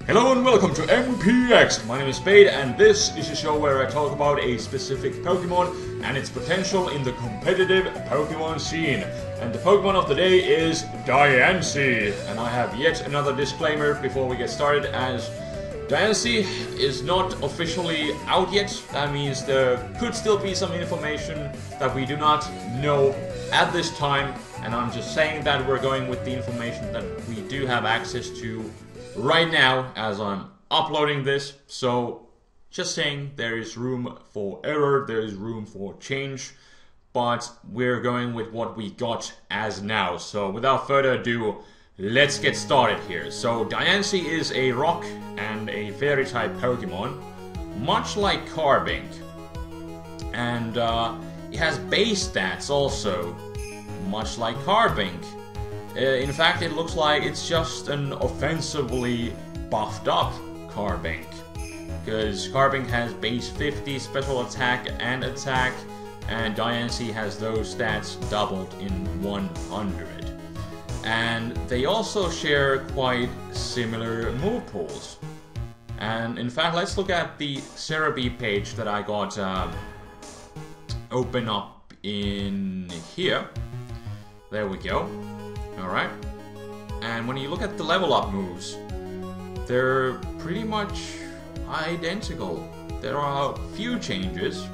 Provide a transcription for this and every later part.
Hello and welcome to MPX. My name is Spade and this is a show where I talk about a specific Pokemon and its potential in the competitive Pokemon scene. And the Pokemon of the day is Diancie. And I have yet another disclaimer before we get started, as Diancie is not officially out yet. That means there could still be some information that we do not know at this time. And I'm just saying that we're going with the information that we do have access to right now as I'm uploading this. So just saying, there is room for error, there is room for change, but we're going with what we got as now. So without further ado, let's get started here. So Diancie is a rock and a fairy type Pokemon, much like Carbink, and it has base stats also, much like Carbink. In fact, it looks like it's just an offensively buffed up Carbink, because Carbink has base 50 special attack and attack, and Diancie has those stats doubled in 100. And they also share quite similar move pools. And in fact, let's look at the Cerebi page that I got open up in here. There we go. Alright, and when you look at the level up moves, they're pretty much identical. There are a few changes,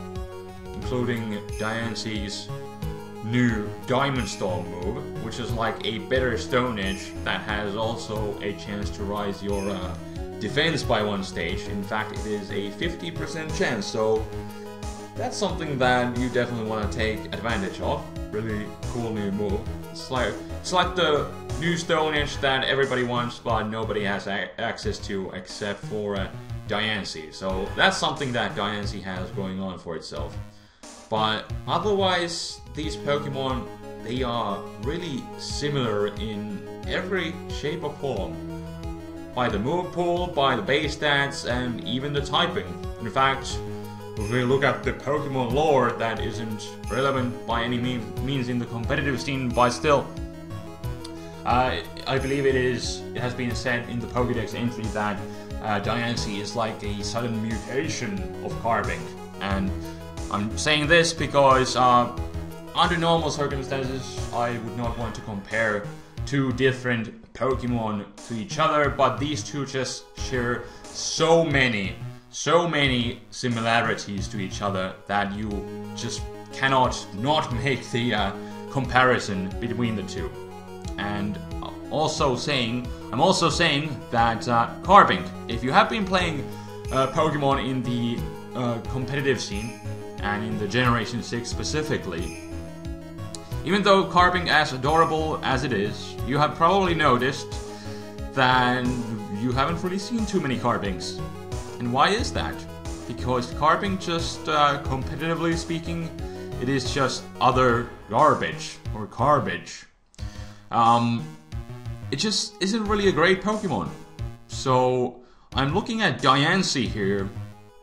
including Diancie's new Diamond Storm move, which is like a better Stone Edge that has also a chance to rise your defense by one stage. In fact, it is a 50% chance, so that's something that you definitely want to take advantage of. Really cool new move. It's like the new Stone Edge that everybody wants, but nobody has access to except for Diancie. So that's something that Diancie has going on for itself. But otherwise, these Pokemon, they are really similar in every shape or form. By the move pool, by the base stats, and even the typing. In fact, if we look at the Pokemon lore, that isn't relevant by any means in the competitive scene, but still, I believe it has been said in the Pokédex entry that Diancie is like a sudden mutation of Carbink. And I'm saying this because under normal circumstances, I would not want to compare two different Pokemon to each other, but these two just share so many similarities to each other that you just cannot not make the comparison between the two. And I'm also saying that Carbink, if you have been playing Pokemon in the competitive scene and in the Generation 6 specifically, even though Carbink, as adorable as it is, you have probably noticed that you haven't really seen too many Carbinks. And why is that? Because Carbink, just competitively speaking, it is just other garbage, or garbage. It just isn't really a great Pokemon. So I'm looking at Diancie here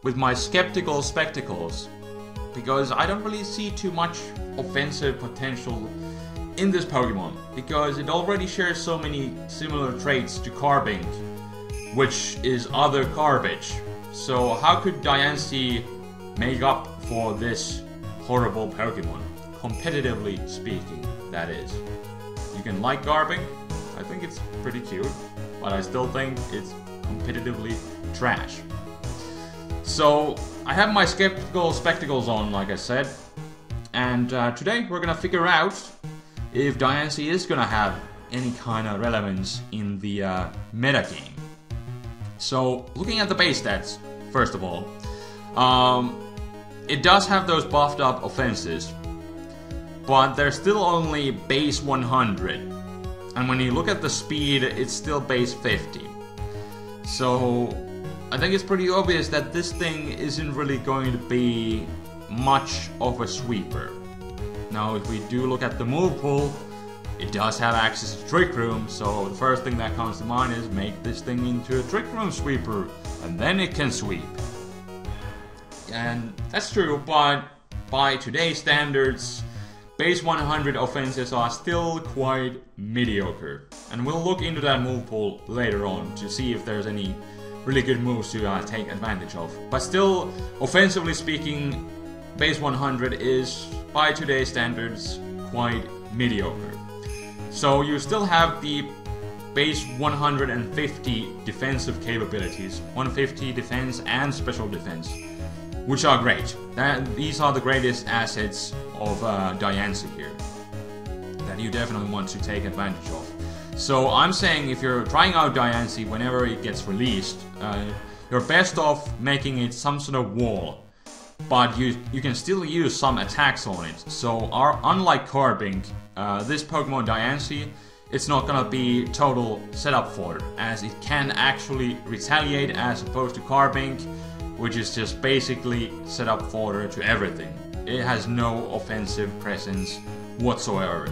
with my skeptical spectacles, because I don't really see too much offensive potential in this Pokemon, because it already shares so many similar traits to Carbink, which is other garbage. So how could Diancie make up for this horrible Pokemon? Competitively speaking, that is. You can like Carbink, I think it's pretty cute, but I still think it's competitively trash. So I have my skeptical spectacles on, like I said, and today we're gonna figure out if Diancie is gonna have any kind of relevance in the metagame. So, looking at the base stats, first of all, it does have those buffed up offenses, but they're still only base 100. And when you look at the speed, it's still base 50. So, I think it's pretty obvious that this thing isn't really going to be much of a sweeper. Now, if we do look at the move pool, it does have access to Trick Room, so the first thing that comes to mind is make this thing into a Trick Room sweeper, and then it can sweep. And that's true, but by today's standards, base 100 offenses are still quite mediocre. And we'll look into that move pool later on to see if there's any really good moves to take advantage of. But still, offensively speaking, base 100 is, by today's standards, quite mediocre. So you still have the base 150 defensive capabilities, 150 defense and special defense, which are great. These are the greatest assets of Diancie here, that you definitely want to take advantage of. So I'm saying if you're trying out Diancie whenever it gets released, you're best off making it some sort of wall, but you can still use some attacks on it. So unlike Carbink, this Pokemon Diancie, it's not gonna be total setup fodder, as it can actually retaliate as opposed to Carbink, which is just basically setup fodder to everything. It has no offensive presence whatsoever.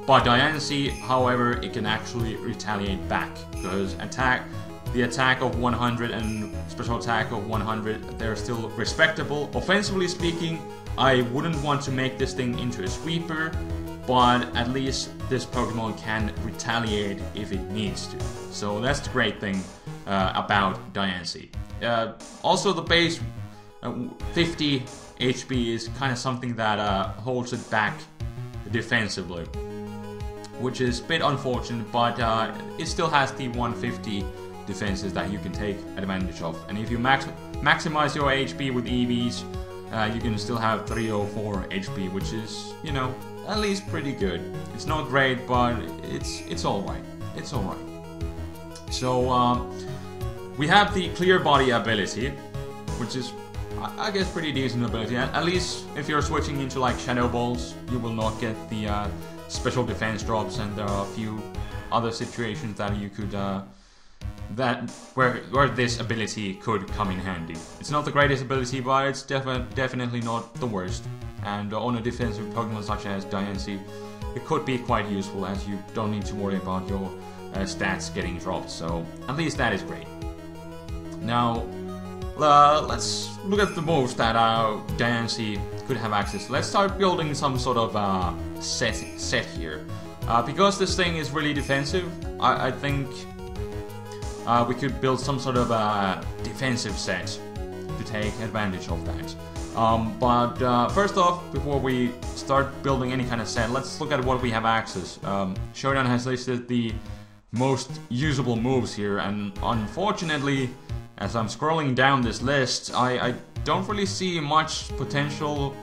But Diancie, however, it can actually retaliate back, because the attack of 100 and special attack of 100, they're still respectable. Offensively speaking, I wouldn't want to make this thing into a sweeper, but at least this Pokemon can retaliate if it needs to. So that's the great thing about Diancie. Also, the base 50 HP is kind of something that holds it back defensively, which is a bit unfortunate, but it still has the 150 defenses that you can take advantage of. And if you maximize your HP with EVs, you can still have 304 HP, which is, you know, at least pretty good. It's not great, but it's alright. It's alright. So we have the Clear Body ability, which is, I guess, pretty decent ability. At least if you're switching into like Shadow Balls, you will not get the special defense drops, and there are a few other situations that you could where this ability could come in handy. It's not the greatest ability, but it's definitely not the worst. And on a defensive Pokemon such as Diancie, it could be quite useful, as you don't need to worry about your stats getting dropped. So at least that is great. Now let's look at the moves that Diancie could have access to. Let's start building some sort of set here. Because this thing is really defensive, I think we could build some sort of defensive set to take advantage of that. But first off, before we start building any kind of set, let's look at what we have access. Showdown has listed the most usable moves here, and unfortunately, as I'm scrolling down this list, I don't really see much potential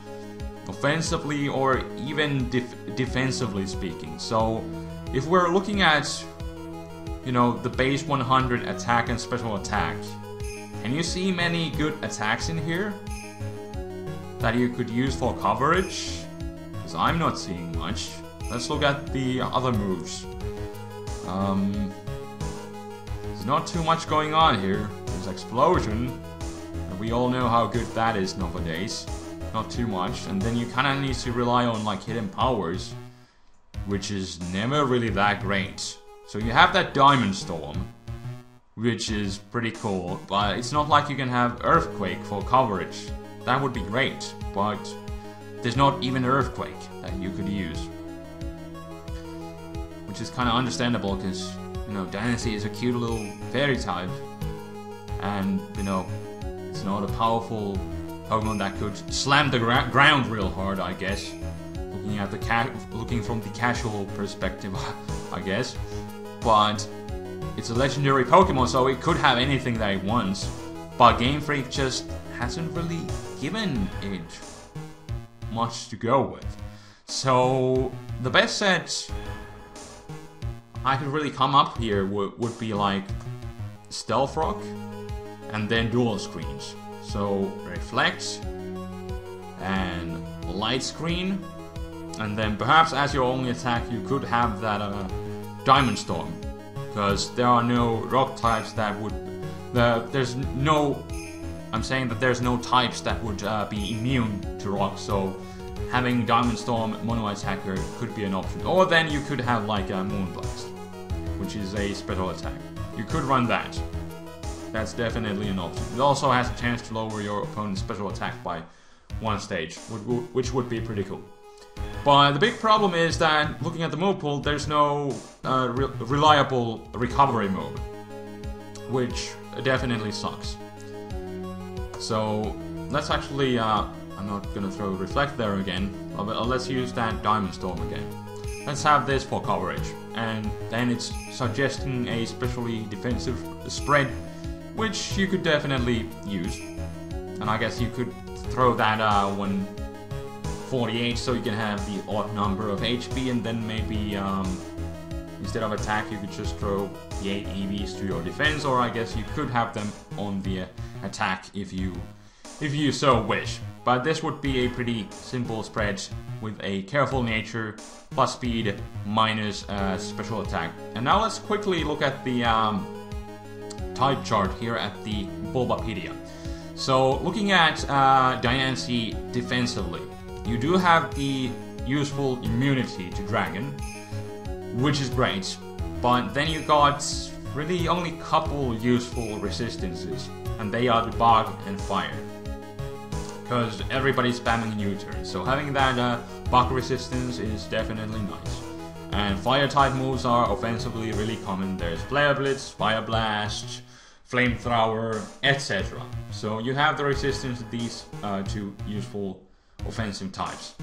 offensively or even defensively speaking. So if we're looking at, you know, the base 100 attack and special attack, can you see many good attacks in here that you could use for coverage? Because I'm not seeing much. Let's look at the other moves. There's not too much going on here. There's Explosion, and we all know how good that is nowadays. Not too much, and then you kind of need to rely on like hidden powers, which is never really that great. So you have that Diamond Storm, which is pretty cool, but it's not like you can have Earthquake for coverage. That would be great, but there's not even Earthquake that you could use, which is kind of understandable, because, you know, Diancie is a cute little fairy type, and, you know, it's not a powerful Pokemon that could slam the ground real hard, I guess. Looking from the casual perspective, I guess. But it's a legendary Pokemon, so it could have anything that it wants. But Game Freak just hasn't really given it much to go with. So the best set I could really come up here would be like Stealth Rock and then Dual Screens. So Reflect and Light Screen, and then perhaps as your only attack you could have that Diamond Storm, because there are no rock types that would... I'm saying that there's no types that would be immune to rock, so having Diamond Storm Mono Attacker could be an option. Or then you could have like a Moonblast, which is a special attack. You could run that. That's definitely an option. It also has a chance to lower your opponent's special attack by 1 stage, which would be pretty cool. But the big problem is that, looking at the move pool, there's no reliable recovery move, which definitely sucks. So let's actually, I'm not gonna throw Reflect there again, but let's use that Diamond Storm again. Let's have this for coverage, and then it's suggesting a specially defensive spread, which you could definitely use. And I guess you could throw that 148 so you can have the odd number of HP, and then maybe instead of attack you could just throw the 8 EVs to your defense, or I guess you could have them on the attack if you so wish. But this would be a pretty simple spread with a careful nature, plus speed, minus special attack. And now let's quickly look at the type chart here at the Bulbapedia. So looking at Diancie defensively, you do have the useful immunity to Dragon, which is great, but then you got really only couple useful resistances, and they are the Bug and Fire. Because everybody's spamming U-turn, so having that Bug resistance is definitely nice. And Fire type moves are offensively really common. There's Flare Blitz, Fire Blast, Flamethrower, etc. So you have the resistance to these two useful offensive types.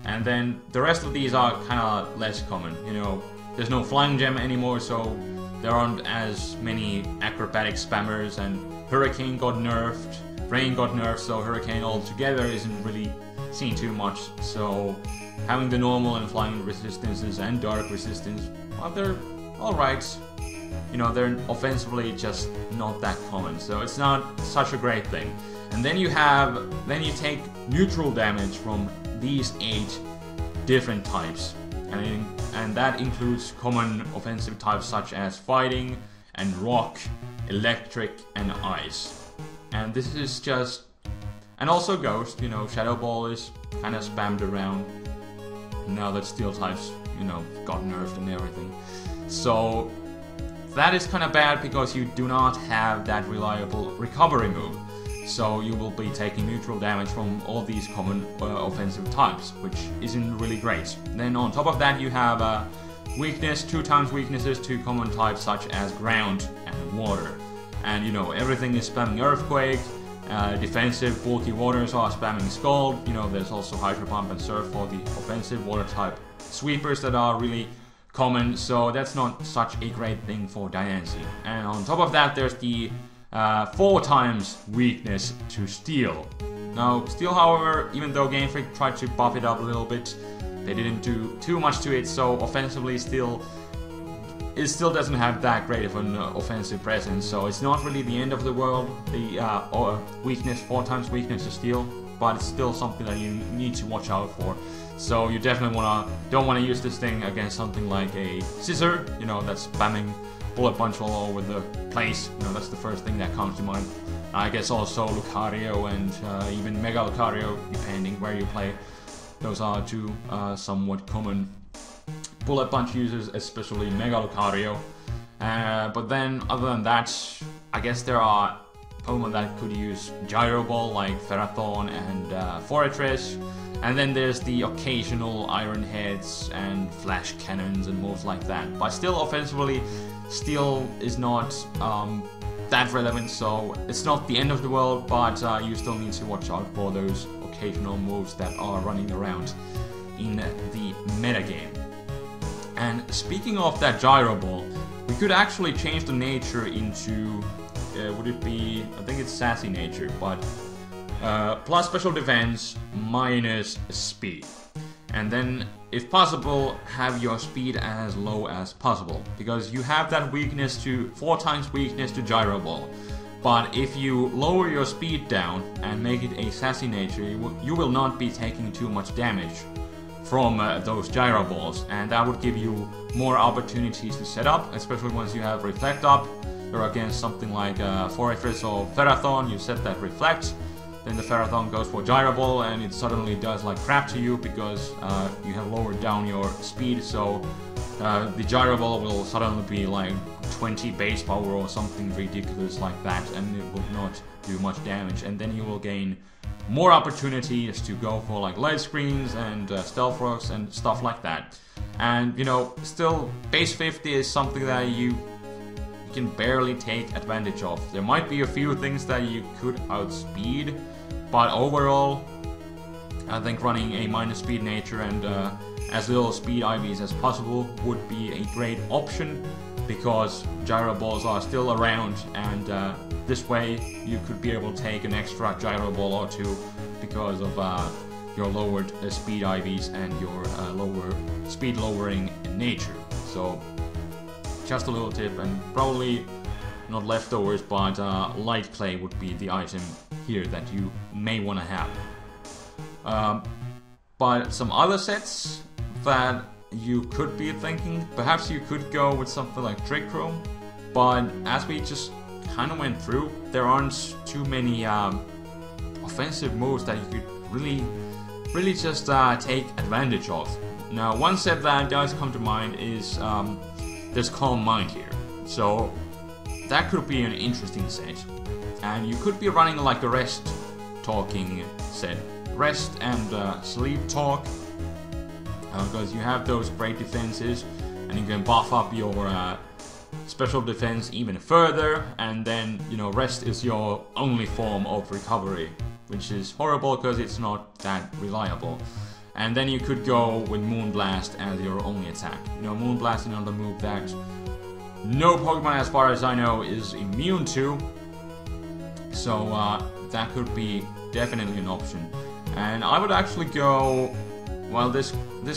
And then the rest of these are kind of less common. You know, there's no Flying Gem anymore, so there aren't as many acrobatic spammers, and Hurricane got nerfed, Rain got nerfed, so Hurricane altogether isn't really seen too much. So having the normal and flying resistances and dark resistance, well, they're alright. You know, they're offensively just not that common, so it's not such a great thing. And then you take neutral damage from these 8 different types, and that includes common offensive types such as Fighting and Rock, Electric and Ice. And this is just, and also Ghost, you know, Shadow Ball is kind of spammed around now that Steel types, you know, got nerfed and everything. So that is kind of bad because you do not have that reliable recovery move. So you will be taking neutral damage from all these common offensive types, which isn't really great. Then on top of that you have weakness, 2 times weaknesses to common types such as Ground and Water. And you know, everything is spamming Earthquake, defensive bulky waters are spamming Scald, you know, there's also Hydro Pump and Surf for the offensive water type sweepers that are really common, so that's not such a great thing for Diancie. And on top of that there's the 4 times weakness to Steel. Now Steel, however, even though Game Freak tried to buff it up a little bit, they didn't do too much to it, so offensively it still doesn't have that great of an offensive presence, so it's not really the end of the world, the weakness, 4 times weakness to Steel, but it's still something that you need to watch out for. So you definitely don't want to use this thing against something like a Scissor, you know, that's spamming Bullet Punch all over the place. You know, that's the first thing that comes to mind. I guess also Lucario and even Mega Lucario, depending where you play. Those are 2 somewhat common Bullet Punch users, especially Mega Lucario. But then, other than that, I guess there are Pokemon that could use Gyro Ball, like Ferrothorn and Forretress. And then there's the occasional Iron Heads and Flash Cannons and moves like that. But still, offensively, Steel is not that relevant, so it's not the end of the world, but you still need to watch out for those occasional moves that are running around in the metagame. And speaking of that Gyro Ball, we could actually change the nature into, would it be, I think it's Sassy nature, but plus special defense, minus speed. And then, if possible, have your speed as low as possible, because you have that weakness to 4 times weakness to Gyro Ball. But if you lower your speed down and make it a Sassy nature, you will not be taking too much damage from those Gyro Balls, and that would give you more opportunities to set up, especially once you have Reflect up, or against something like Forretress or Ferrothorn, you set that Reflect, then the Ferrothorn goes for Gyro Ball and it suddenly does like crap to you because you have lowered down your speed, so the Gyro Ball will suddenly be like 20 base power or something ridiculous like that, and it will not do much damage. And then you will gain more opportunities to go for like light screens and stealth rocks and stuff like that. And you know, still base 50 is something that you can barely take advantage of. There might be a few things that you could outspeed, but overall I think running a minus speed nature and as little speed IVs as possible would be a great option, because gyro balls are still around, and this way you could be able to take an extra gyro ball or two because of your lowered speed IVs and your lower speed lowering nature. So just a little tip, and probably not leftovers, but light clay would be the item here that you may want to have. But some other sets that you could be thinking, perhaps you could go with something like Trick Room, but as we just kind of went through, there aren't too many offensive moves that you could really just take advantage of. Now, one set that does come to mind is there's Calm Mind here, so that could be an interesting set, and you could be running like a rest talking set, rest and sleep talk, because you have those great defenses, and you can buff up your special defense even further, and then, you know, rest is your only form of recovery, which is horrible because it's not that reliable. And then you could go with Moonblast as your only attack. You know, Moonblast is another move that no Pokemon, as far as I know, is immune to, so that could be definitely an option. And I would actually go, well, this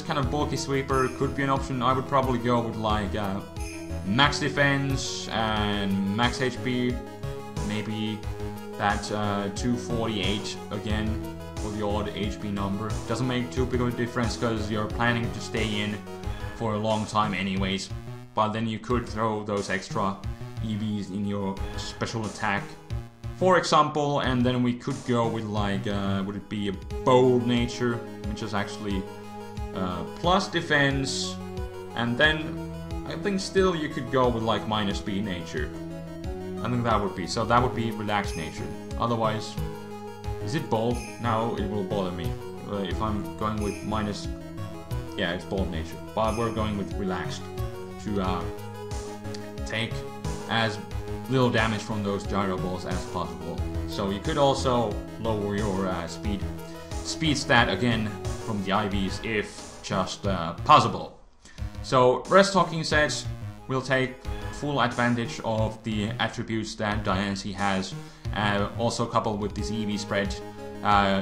kind of bulky sweeper could be an option. I would probably go with like max defense and max HP, maybe that 248 again for the odd HP number. Doesn't make too big of a difference because you're planning to stay in for a long time anyways, but then you could throw those extra EVs in your special attack, for example, and then we could go with like, would it be a Bold Nature, which is actually plus defense, and then I think still you could go with like minus speed nature. I think that would be, so that would be Relaxed Nature. Otherwise, is it Bold? No, it will bother me. If I'm going with minus, yeah, it's Bold Nature, but we're going with Relaxed to take as little damage from those gyro balls as possible. So you could also lower your speed stat again from the IVs if just possible. So rest talking sets will take full advantage of the attributes that Diancie has, also coupled with this EV spread.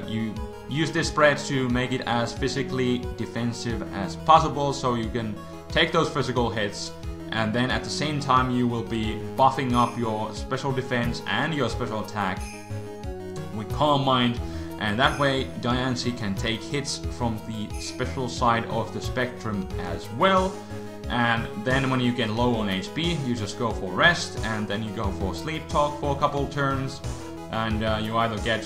You use this spread to make it as physically defensive as possible, so you can take those physical hits, and then at the same time you will be buffing up your special defense and your special attack with Calm Mind, and that way Diancie can take hits from the special side of the spectrum as well. And then when you get low on HP, you just go for rest, and then you go for sleep talk for a couple turns, and you either get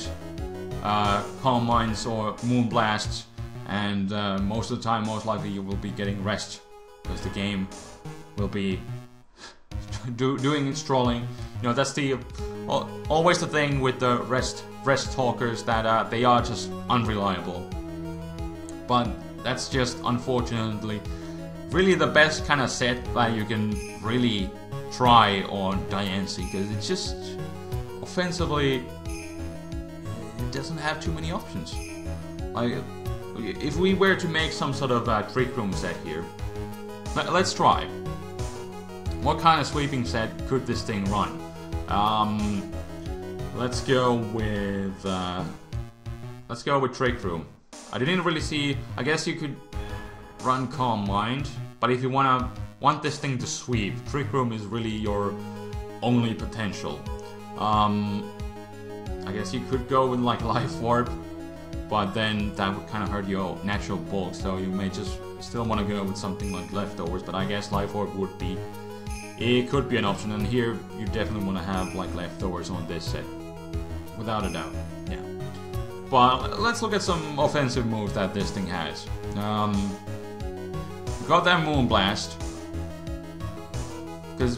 Calm Minds or Moonblasts, and most of the time, most likely you will be getting rest, because the game will be doing its trolling. You know, that's the always the thing with the rest talkers, that they are just unreliable. But that's just unfortunately really the best kind of set that you can really try on Diancie, because it's just offensively it doesn't have too many options. Like, if we were to make some sort of Trick Room set here, let's try. What kind of sweeping set could this thing run? Let's go with Trick Room. I didn't really see. I guess you could run Calm Mind, but if you want this thing to sweep, Trick Room is really your only potential. I guess you could go with like Life Orb, but then that would kind of hurt your natural bulk, so you may just still want to go with something like Leftovers, but I guess Life Orb would be, it could be an option, and here you definitely want to have like Leftovers on this set, without a doubt, yeah. But let's look at some offensive moves that this thing has. Got that Moonblast, because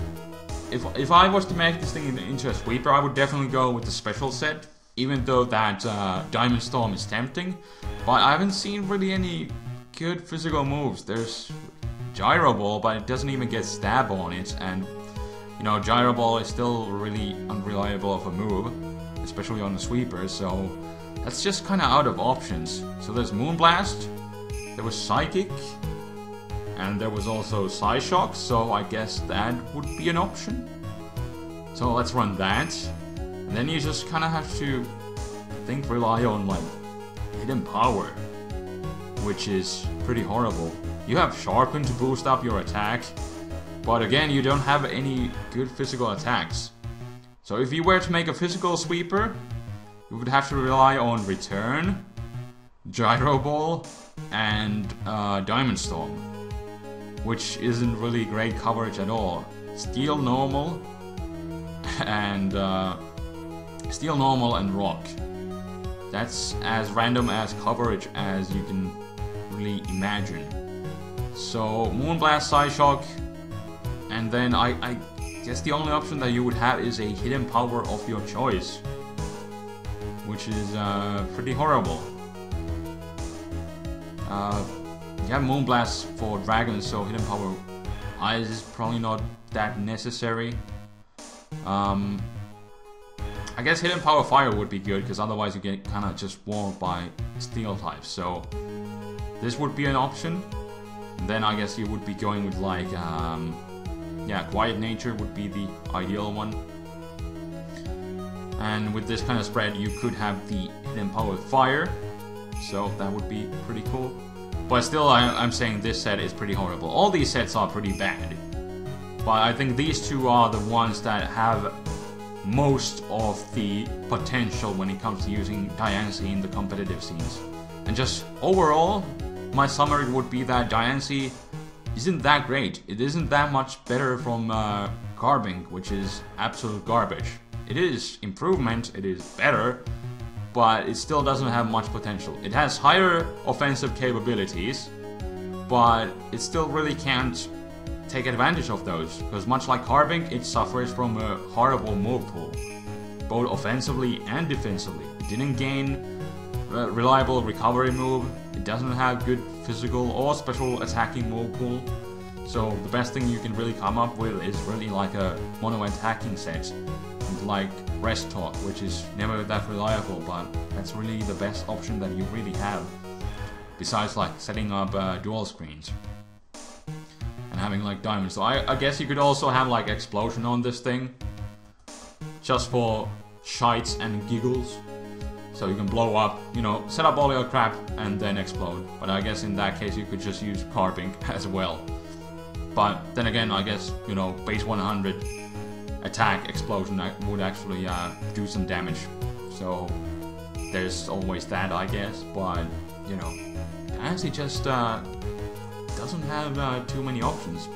if I was to make this thing into a sweeper, I would definitely go with the special set. Even though that Diamond Storm is tempting, but I haven't seen really any good physical moves. There's Gyro Ball, but it doesn't even get stab on it, and you know, Gyro Ball is still really unreliable of a move, especially on the sweeper, so that's just kind of out of options. So there's Moonblast, there was Psychic, and there was also Psyshock, so I guess that would be an option. So let's run that. And then you just kind of have to, I think, rely on like hidden power, which is pretty horrible. You have Sharpen to boost up your attack, but again, you don't have any good physical attacks. So if you were to make a physical sweeper, you would have to rely on Return, Gyro Ball, and Diamond Storm, which isn't really great coverage at all. Steel Normal and Rock. That's as random as coverage as you can really imagine. So Moonblast, Psyshock, and then I guess the only option that you would have is a hidden power of your choice, which is pretty horrible. You have Moonblast for dragons, so hidden power Eyes is probably not that necessary. I guess hidden power fire would be good, because otherwise you get kind of just walled by steel types. So this would be an option. And then I guess you would be going with like, yeah, Quiet Nature would be the ideal one. And with this kind of spread, you could have the hidden power fire. So that would be pretty cool. But still, I'm saying this set is pretty horrible. All these sets are pretty bad. But I think these two are the ones that have most of the potential when it comes to using Diancie in the competitive scenes. And just overall, my summary would be that Diancie isn't that great. It isn't that much better from Carbink, which is absolute garbage. It is improvement, it is better, but it still doesn't have much potential. It has higher offensive capabilities, but it still really can't take advantage of those, because much like Carbink, it suffers from a horrible move pool, both offensively and defensively. It didn't gain a reliable recovery move, it doesn't have good physical or special attacking move pool, so the best thing you can really come up with is really like a mono attacking set, like Rest Talk, which is never that reliable, but that's really the best option that you really have, besides like setting up dual screens and having like diamonds. So I guess you could also have like Explosion on this thing, just for shites and giggles, so you can blow up, you know, set up all your crap and then explode. But I guess in that case you could just use Carbink as well. But then again, I guess, you know, base 100 attack Explosion would actually do some damage, so there's always that, I guess. But you know, Diancie just doesn't have too many options,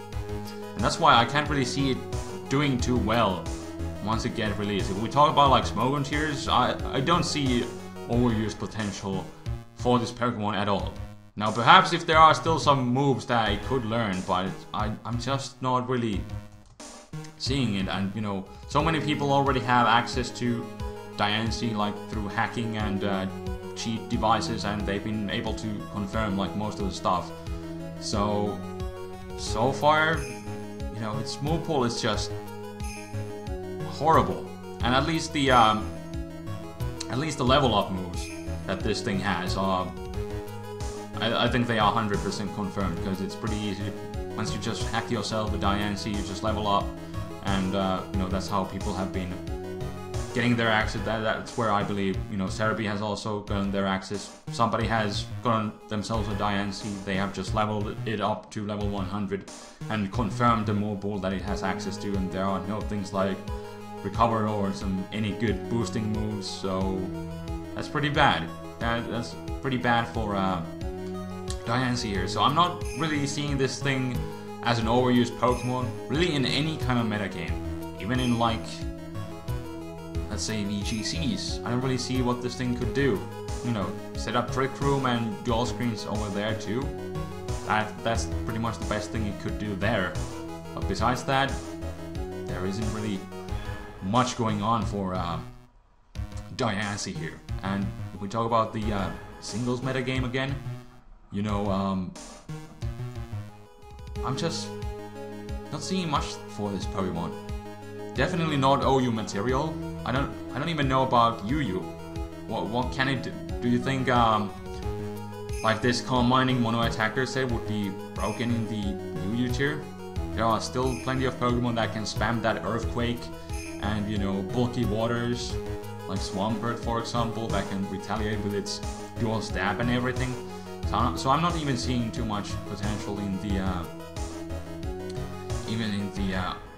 and that's why I can't really see it doing too well once it gets released. If we talk about like Smoke and Tears, I don't see overuse potential for this Pokemon at all. Now perhaps if there are still some moves that it could learn, but I'm just not really seeing it. And you know, so many people already have access to Diancie like through hacking and cheat devices, and they've been able to confirm like most of the stuff. So far, you know, its move pool is just horrible. And at least the level up moves that this thing has are, I think they are 100% confirmed, because it's pretty easy. Once you just hack yourself a Diancie, you just level up. And you know, that's how people have been getting their access. That's where I believe, you know, Cerebi has also gotten their access. Somebody has gotten themselves a Diancie. They have just leveled it up to level 100 and confirmed the move pool that it has access to. And there are no things like recover or any good boosting moves. So that's pretty bad. That's pretty bad for Diancie here. So I'm not really seeing this thing as an overused Pokemon, really in any kind of metagame. Even in like, let's say VGCs, I don't really see what this thing could do. You know, set up Trick Room and dual screens over there too. That's pretty much the best thing it could do there. But besides that, there there isn't really much going on for Diancie here. And if we talk about the singles metagame again, you know, I'm just not seeing much for this Pokemon. Definitely not OU material. I don't even know about UU. What can it do? Do you think like this Calm Mining Mono Attacker set would be broken in the UU tier? There are still plenty of Pokemon that can spam that Earthquake and, you know, bulky waters, like Swampert for example, that can retaliate with its dual stab and everything. So I'm not even seeing too much potential in the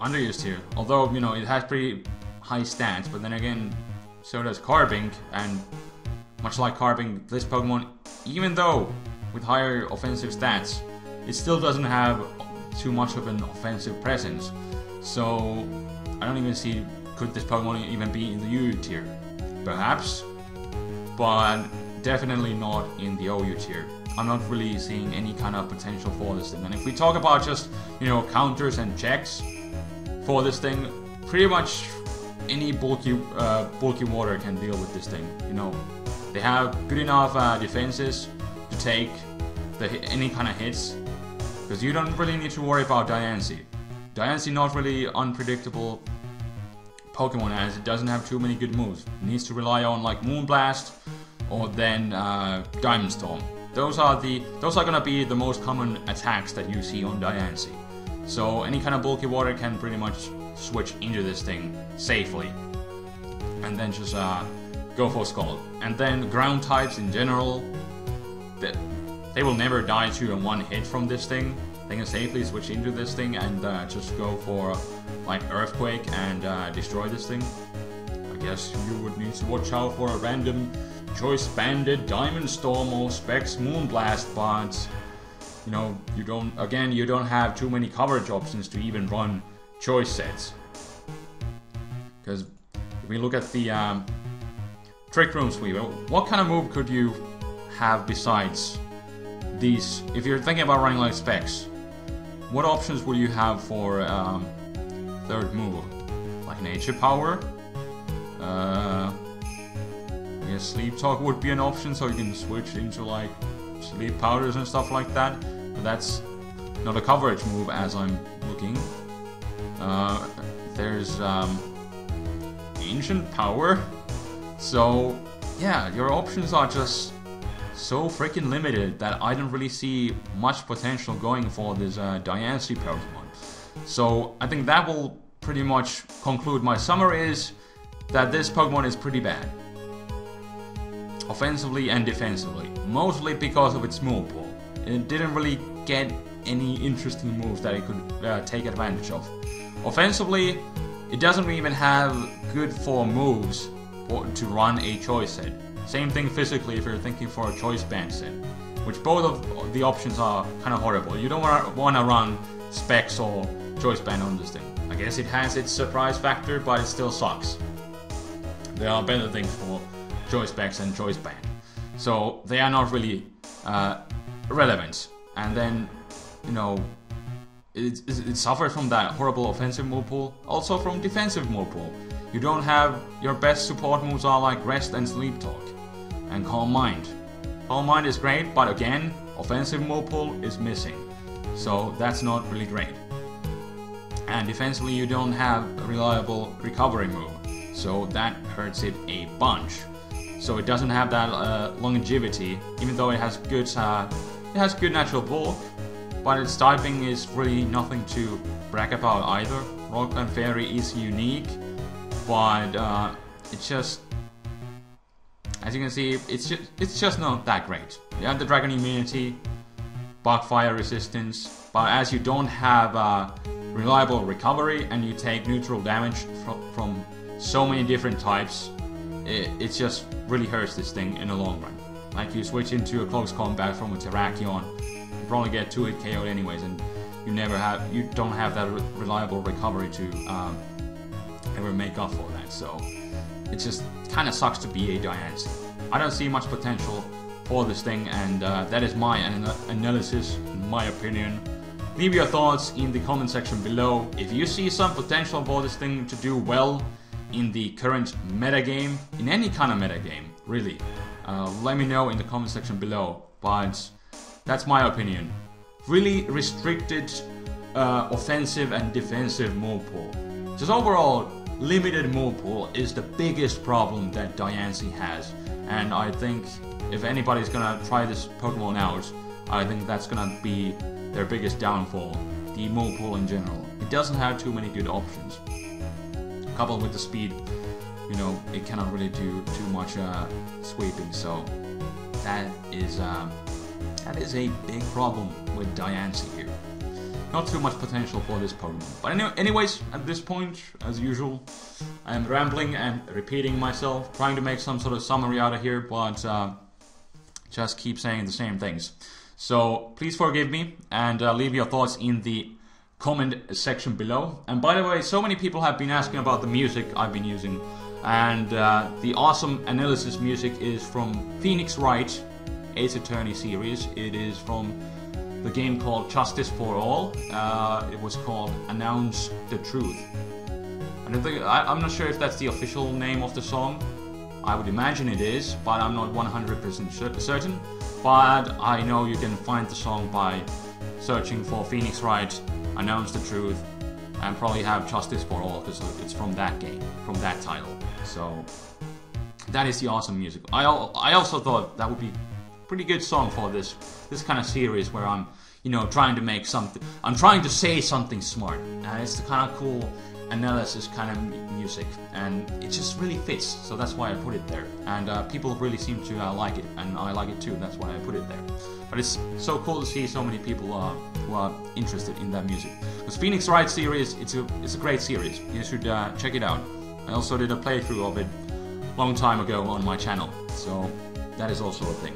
underused tier. Although, you know, it has pretty high stats, but then again, so does Carbink, and much like Carbink, this Pokemon, even though with higher offensive stats, it still doesn't have too much of an offensive presence. So I don't even see, could this Pokemon even be in the UU tier? Perhaps, but definitely not in the OU tier. I'm not really seeing any kind of potential for this thing. And if we talk about just, you know, counters and checks for this thing, pretty much any bulky water can deal with this thing. You know, they have good enough defenses to take any kind of hits, because you don't really need to worry about Diancie. Diancie not really unpredictable Pokemon, as it doesn't have too many good moves. It needs to rely on like Moonblast or then Diamond Storm. Those are gonna be the most common attacks that you see on Diancie. So any kind of bulky water can pretty much switch into this thing safely, and then just go for Scald. And then ground types in general, they will never die to a one hit from this thing. They can safely switch into this thing and just go for like Earthquake and destroy this thing. I guess you would need to watch out for a random Choice Banded Diamond Storm or Specs Moonblast, but you know, you don't have too many coverage options to even run choice sets. Because if we look at the Trick Room Sweep, what kind of move could you have besides these? If you're thinking about running like Specs, what options would you have for third move? Like Nature Power? I guess Sleep Talk would be an option, so you can switch into like Sleep Powders and stuff like that. But that's not a coverage move as I'm looking. There's Ancient Power. So yeah, your options are just so freaking limited that I don't really see much potential going for this Diancie Pokemon. So I think that will pretty much conclude my summary, is that this Pokemon is pretty bad. Offensively and defensively. Mostly because of its move pool. It didn't really get any interesting moves that it could take advantage of. Offensively, it doesn't even have good form moves to run a choice set. Same thing physically if you're thinking for a choice band set, which both of the options are kind of horrible. You don't want to run Specs or choice band on this thing. I guess it has its surprise factor, but it still sucks. There are better things for choice Specs and choice band, so they are not really relevant. And then, you know, it suffers from that horrible offensive move pool, also from defensive move pool. You don't have, your best support moves are like Rest and Sleep Talk and Calm Mind. Calm Mind is great, but again, offensive move pool is missing, so that's not really great. And defensively, you don't have a reliable recovery move, so that hurts it a bunch. So it doesn't have that longevity, even though it has good natural bulk, but its typing is really nothing to brag about either. Rock and Fairy is unique, but it's just, as you can see, it's just not that great. You have the Dragon Immunity, Bug Fire Resistance, but as you don't have reliable recovery and you take neutral damage from so many different types, it just really hurts this thing in the long run. Like, you switch into a close combat from a Terrakion, you probably get 2-hit KO'd anyways, and you don't have that reliable recovery to ever make up for that. So it just kind of sucks to be a Diancie. I don't see much potential for this thing, and that is my analysis, my opinion Leave your thoughts in the comment section below. If you see some potential for this thing to do well in the current meta game, in any kind of meta game, really, let me know in the comment section below. But that's my opinion. Really restricted offensive and defensive move pool. Just overall, limited move pool is the biggest problem that Diancie has. And I think if anybody's gonna try this Pokemon out, I think that's gonna be their biggest downfall. The move pool in general. It doesn't have too many good options. Coupled with the speed, you know, it cannot really do too much sweeping. So that is a big problem with Diancie here. Not too much potential for this Pokemon. But anyways, at this point, as usual, I am rambling and repeating myself, trying to make some sort of summary out of here, but just keep saying the same things. So please forgive me and leave your thoughts in the comment section below. And by the way, so many people have been asking about the music I've been using, and the awesome analysis music is from Phoenix Wright Ace Attorney series. It is from the game called Justice for All. It was called Announce the Truth. I'm not sure if that's the official name of the song. I would imagine it is, but I'm not 100% certain. But I know you can find the song by searching for Phoenix Wright, Announce the Truth, and probably have Justice for All, because it's from that game, from that title. So that is the awesome music. I also thought that would be a pretty good song for this kind of series where I'm, you know, trying to make something. I'm trying to say something smart, and it's the kind of cool analysis kind of music, and it just really fits. So that's why I put it there, and people really seem to like it, and I like it too. That's why I put it there. But it's so cool to see so many people who are interested in that music. Because Phoenix Wright series, it's a great series. You should check it out. I also did a playthrough of it a long time ago on my channel, so that is also a thing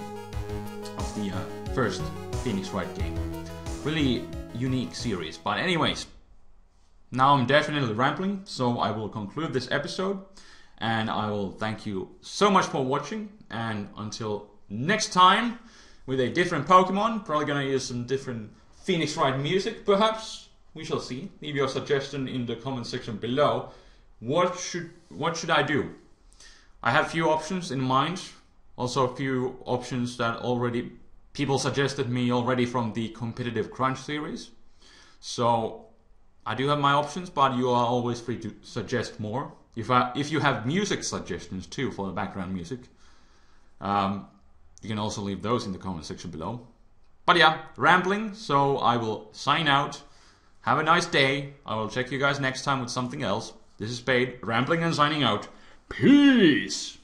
of the first Phoenix Wright game. Really unique series. But anyways, now I'm definitely rambling, so I will conclude this episode, and I will thank you so much for watching, and until next time with a different Pokemon, probably gonna use some different Phoenix Wright music, perhaps. We shall see. Leave your suggestion in the comment section below. What should I do? I have a few options in mind, also a few options that already people suggested me already from the Competitive Crunch series. So I do have my options, but you are always free to suggest more. If you have music suggestions too for the background music, you can also leave those in the comment section below. But yeah, rambling, so I will sign out. Have a nice day. I will check you guys next time with something else. This is Spade, rambling and signing out. Peace!